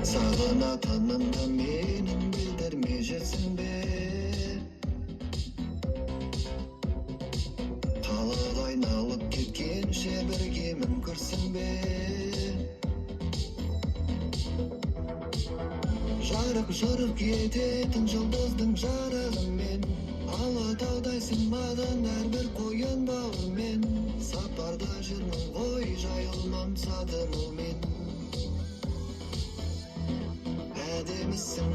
Sağdan atanında menin bildirmeyeceksin be. Қаладай айналып кеткенше бірге мүмкірсің бе. Жарық ететін жұлдыздың жарығымен, алатаудайсың маған әрбір қойын бауырмен. Сапарда жүрмін ғой жайылмам садымылмен. Әдемісің